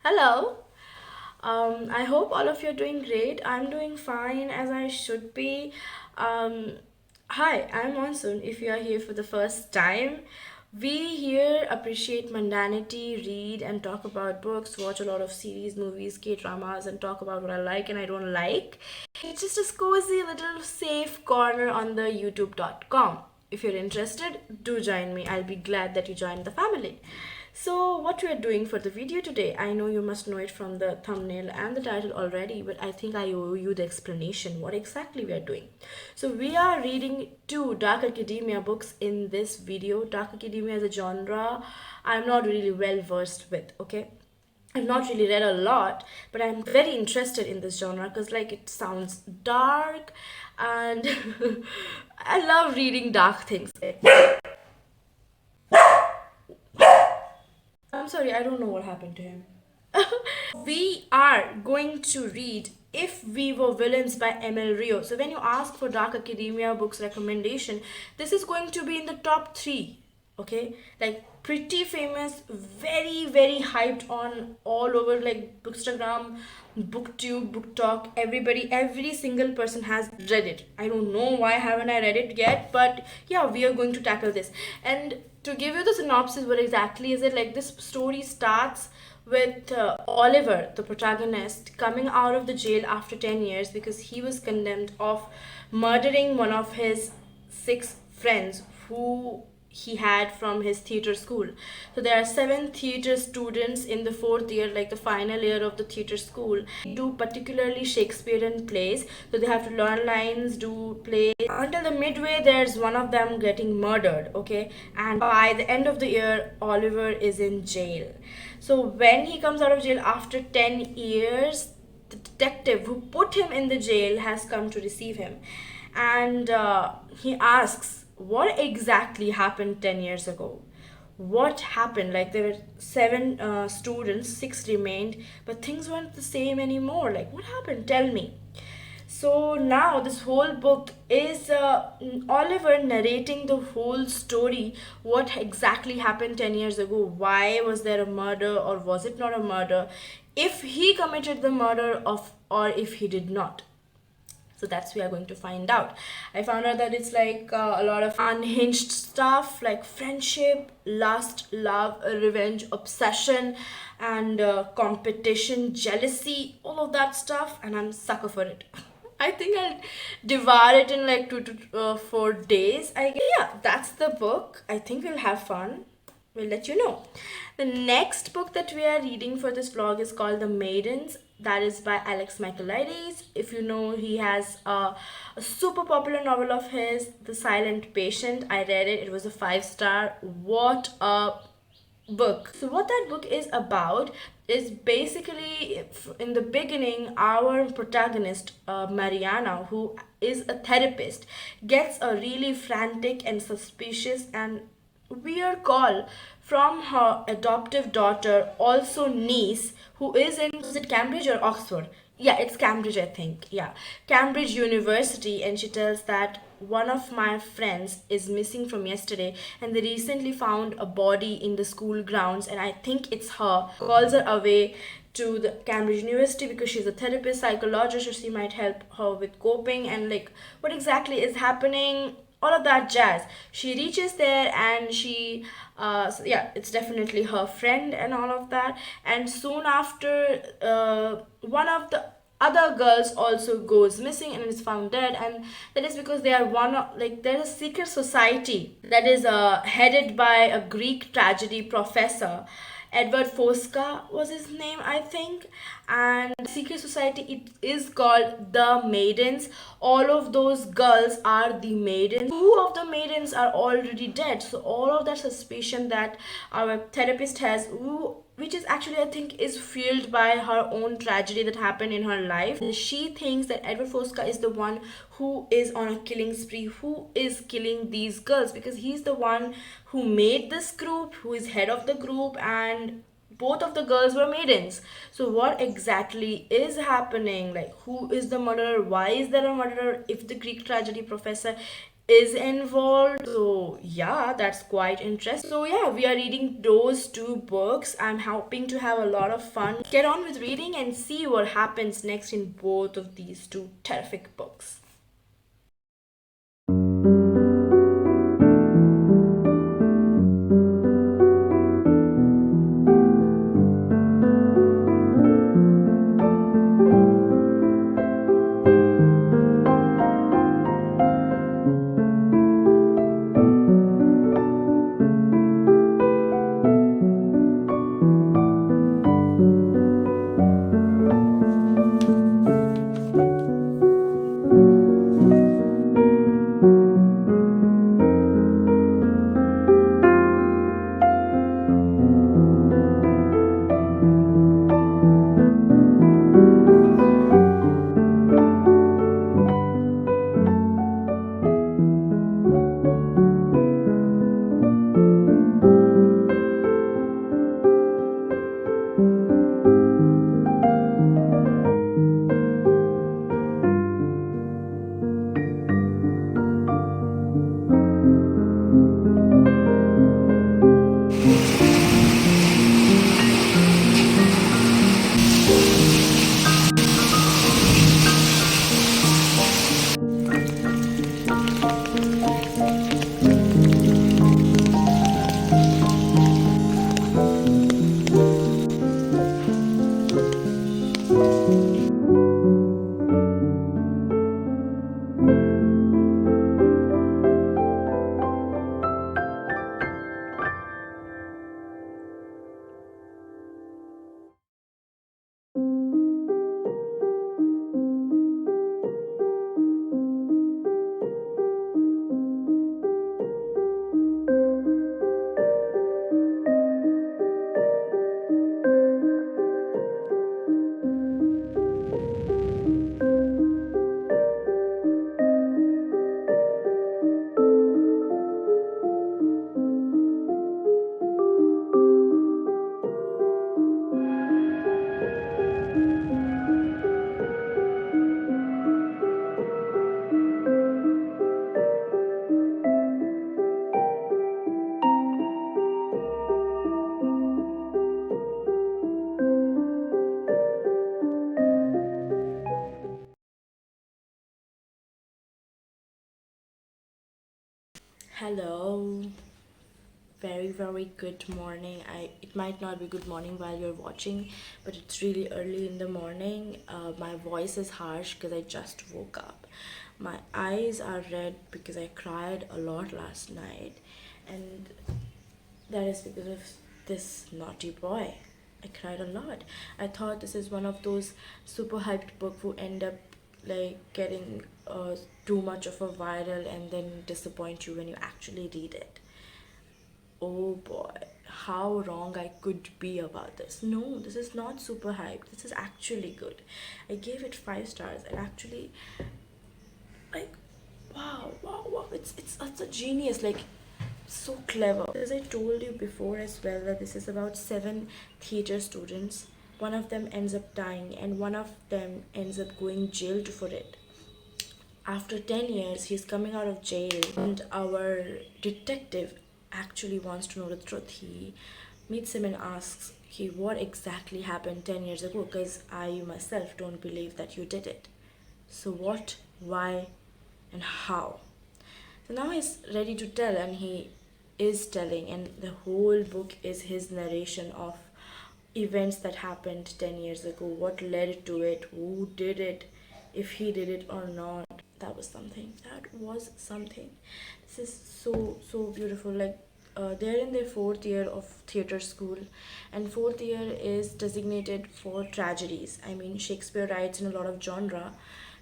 Hello. I hope all of you are doing great. I'm doing fine as I should be. Um, Hi, I'm Monsoon. If you are here for the first time, we here appreciate mundanity, read and talk about books, watch a lot of series, movies, K dramas, and talk about what I like and I don't like. It's just a cozy little safe corner on the youtube.com. If you're interested, do join me. I'll be glad that you joined the family. So, what we are doing for the video today, I know you must know it from the thumbnail and the title already, but I think I owe you the explanation what exactly we are doing. So, we are reading two dark academia books in this video. Dark academia is a genre I'm not really well versed with, okay? I've not really read a lot, but I'm very interested in this genre because like it sounds dark and I love reading dark things. I'm sorry, I don't know what happened to him. We are going to read If We Were Villains by Emil Rio. So when you ask for Dark Academia books recommendation, this is going to be in the top 3. Okay? Like pretty famous, very hyped on all over like Bookstagram, BookTube, BookTok, every single person has read it. I don't know why haven't I read it yet, but yeah, we are going to tackle this. And to give you the synopsis, what exactly is it? Like this story starts with Oliver, the protagonist, coming out of the jail after 10 years because he was condemned of murdering one of his 6 friends who he had from his theater school. So there are 7 theater students in the 4th year, like the final year of the theater school. They do particularly Shakespearean plays, so they have to learn lines, do plays. Until the midway, there's one of them getting murdered, okay? And by the end of the year, Oliver is in jail. So when he comes out of jail after 10 years, the detective who put him in the jail has come to receive him. And he asks, what exactly happened 10 years ago? What happened? Like there were 7 students, 6 remained, but things weren't the same anymore. Like what happened? Tell me. So now this whole book is Oliver narrating the whole story. What exactly happened 10 years ago? Why was there a murder or was it not a murder? If he committed the murder of or if he did not. So that's we are going to find out. I found out that it's like a lot of unhinged stuff like friendship, lust, love, revenge, obsession, and competition, jealousy, all of that stuff, and I'm sucker for it. I think I'll devour it in like 2 to 4 days. I guess. Yeah, that's the book. I think we'll have fun. We'll let you know. The next book that we are reading for this vlog is called The Maidens. That is by Alex Michaelides. If you know, he has a super popular novel of his, The Silent Patient. I read it. It was a 5 star. What a book. So what that book is about is basically in the beginning our protagonist Mariana, who is a therapist, gets a really frantic and suspicious and weird call from her adoptive daughter, also niece, who is it Cambridge or Oxford? Yeah, it's Cambridge, I think. Yeah, Cambridge University, and she tells that one of my friends is missing from yesterday, and they recently found a body in the school grounds, and I think it's her. Calls her away to the Cambridge University because she's a therapist, psychologist, or she might help her with coping and like what exactly is happening, all of that jazz. She reaches there and she so yeah, it's definitely her friend and all of that. And soon after, one of the other girls also goes missing and is found dead, and that is because they are one of like there's a secret society that is headed by a Greek tragedy professor. Edward Fosca was his name, I think. And secret society, it is called the Maidens. All of those girls are the maidens. 2 of the maidens are already dead. So all of that suspicion that our therapist has, which is actually I think is fueled by her own tragedy that happened in her life. She thinks that Edward Fosca is the one who is on a killing spree, who is killing these girls because he's the one who made this group, who is head of the group, and both of the girls were maidens. So what exactly is happening? Like who is the murderer? Why is there a murderer? If the Greek tragedy professor is involved. So yeah, that's quite interesting. So yeah, we are reading those two books. I'm hoping to have a lot of fun. Get on with reading and see what happens next in both of these two terrific books. Hello. Very, very good morning. It might not be good morning while you're watching, but it's really early in the morning. My voice is harsh because I just woke up. My eyes are red because I cried a lot last night, and that is because of this naughty boy. I cried a lot. I thought this is one of those super hyped book who end up like getting too much of a viral and then disappoint you when you actually read it. Oh boy, how wrong I could be about this. No, this is not super hyped. This is actually good. I gave it 5 stars and actually, like, wow, wow, wow. It's such a genius. Like, so clever. As I told you before as well, that this is about 7 theater students. One of them ends up dying, and one of them ends up going jailed for it. After 10 years, he's coming out of jail, and our detective actually wants to know the truth. He meets him and asks, "He, what exactly happened 10 years ago? Because I myself don't believe that you did it. So, what, why, and how?" So now he's ready to tell, and he is telling, and the whole book is his narration of events that happened 10 years ago, what led to it, who did it, if he did it or not. That was something. That was something. This is so, so beautiful. Like, they're in their 4th year of theater school, and 4th year is designated for tragedies. I mean, Shakespeare writes in a lot of genre,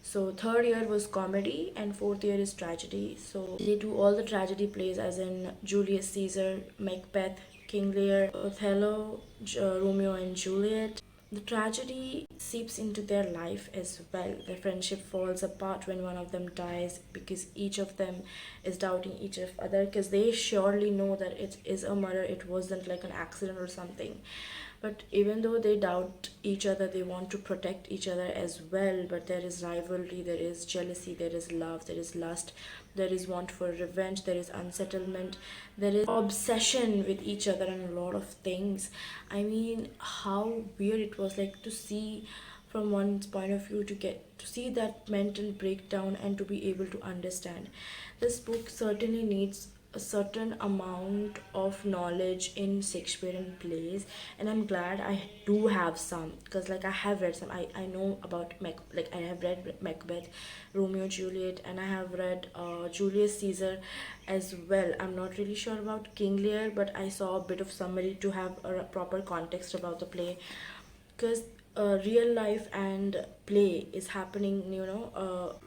so 3rd year was comedy and 4th year is tragedy. So they do all the tragedy plays, as in Julius Caesar, Macbeth, King Lear, Othello, Romeo and Juliet. The tragedy seeps into their life as well. Their friendship falls apart when one of them dies because each of them is doubting each of other, because they surely know that it is a murder. It wasn't like an accident or something. But even though they doubt each other, they want to protect each other as well. But there is rivalry, there is jealousy, there is love, there is lust, there is want for revenge, there is unsettlement, there is obsession with each other, and a lot of things. I mean, how weird it was, like, to see from one's point of view, to get to see that mental breakdown and to be able to understand. This book certainly needs a certain amount of knowledge in Shakespearean plays, and I'm glad I do have some, because like I have read some. I know about like I have read Macbeth, Romeo Juliet, and I have read Julius Caesar as well. I'm not really sure about King Lear, but I saw a bit of summary to have a proper context about the play, because real life and play is happening,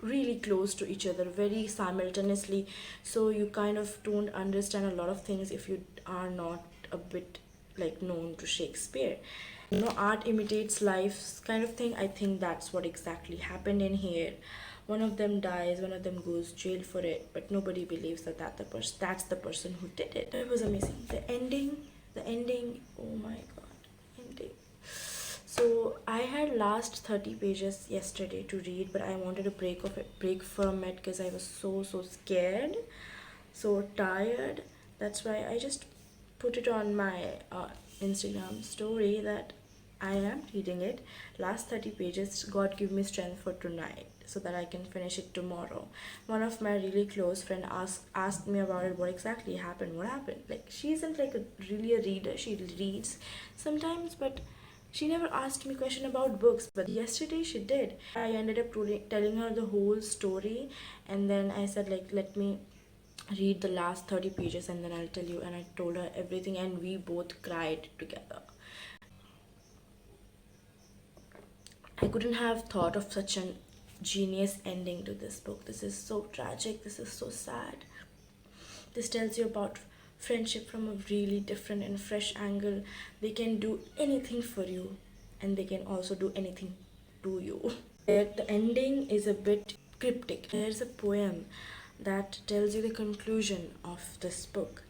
really close to each other, very simultaneously. So you kind of don't understand a lot of things if you are not a bit like known to Shakespeare. Art imitates life kind of thing. I think that's what exactly happened in here. One of them dies, one of them goes jail for it, but nobody believes that's the person who did it. It was amazing. The ending, oh my god, ending. So I had last 30 pages yesterday to read, but I wanted a break from it, because I was so scared, so tired. That's why I just put it on my Instagram story that I am reading it. Last 30 pages. God give me strength for tonight so that I can finish it tomorrow. One of my really close friend asked me about it. What exactly happened? What happened? Like, she isn't like really a reader. She reads sometimes, but she never asked me question about books. But yesterday she did. I ended up telling her the whole story, and then I said, like, let me read the last 30 pages and then I'll tell you. And I told her everything, and we both cried together. I couldn't have thought of such a genius ending to this book. This is so tragic. This is so sad. This tells you about friendship from a really different and fresh angle. They can do anything for you, and they can also do anything to you. The ending is a bit cryptic. There's a poem that tells you the conclusion of this book,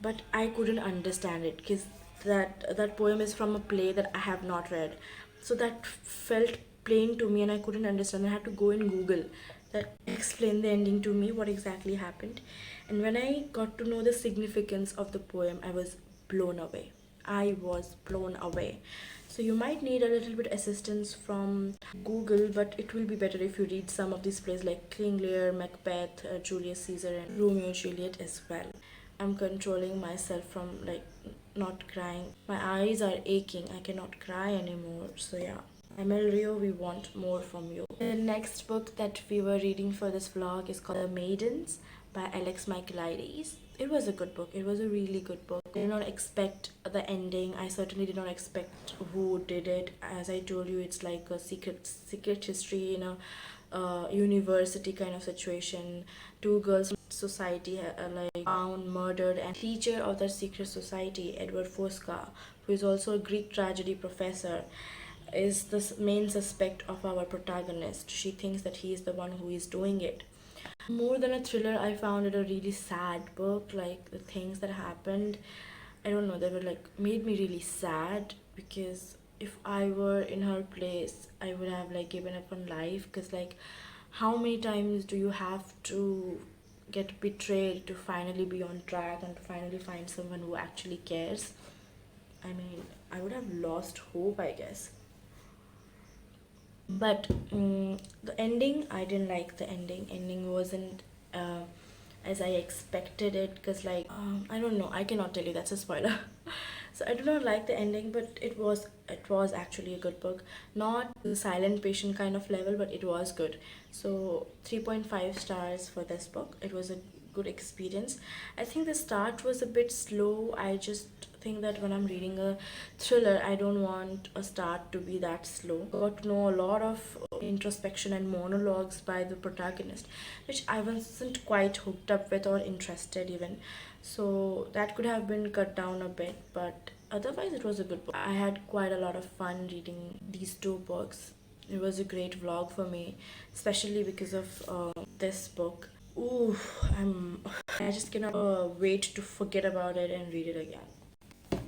but I couldn't understand it, because that poem is from a play that I have not read. So that felt plain to me, and I couldn't understand. I had to go in Google that explain the ending to me, what exactly happened. And when I got to know the significance of the poem, I was blown away. I was blown away. So you might need a little bit assistance from Google, but it will be better if you read some of these plays like King Lear, Macbeth, Julius Caesar, and Romeo and Juliet as well. I'm controlling myself from like not crying. My eyes are aching. I cannot cry anymore. So yeah. ML Rio, we want more from you. The next book that we were reading for this vlog is called The Maidens by Alex Michaelides. It was a good book. It was a really good book. I did not expect the ending. I certainly did not expect who did it. As I told you, it's like a secret history in a university kind of situation. Two girls from society like found murdered, and teacher of that secret society, Edward Fosca, who is also a Greek tragedy professor, is the main suspect of our protagonist. She thinks that he is the one who is doing it. More than a thriller, I found it a really sad book. Like, the things that happened, I don't know, they were like made me really sad, because if I were in her place, I would have like given up on life. Because like, how many times do you have to get betrayed to finally be on track and to finally find someone who actually cares? I mean, I would have lost hope, I guess. But the ending, I didn't like the ending wasn't as I expected it, because like, I don't know, I cannot tell you, that's a spoiler. So I do not like the ending, but it was actually a good book. Not the Silent Patient kind of level, but it was good. So 3.5 stars for this book. It was a good experience. I think the start was a bit slow. I just think that when I'm reading a thriller, I don't want a start to be that slow. Got to know a lot of introspection and monologues by the protagonist, which I wasn't quite hooked up with or interested even. So that could have been cut down a bit, but otherwise it was a good book. I had quite a lot of fun reading these two books. It was a great vlog for me, especially because of this book. Ooh, I just cannot wait to forget about it and read it again.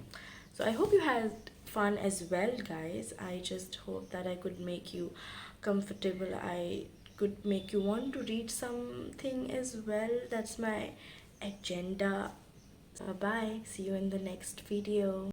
So I hope you had fun as well, guys. I just hope that I could make you comfortable. I could make you want to read something as well. That's my agenda. Bye bye. See you in the next video.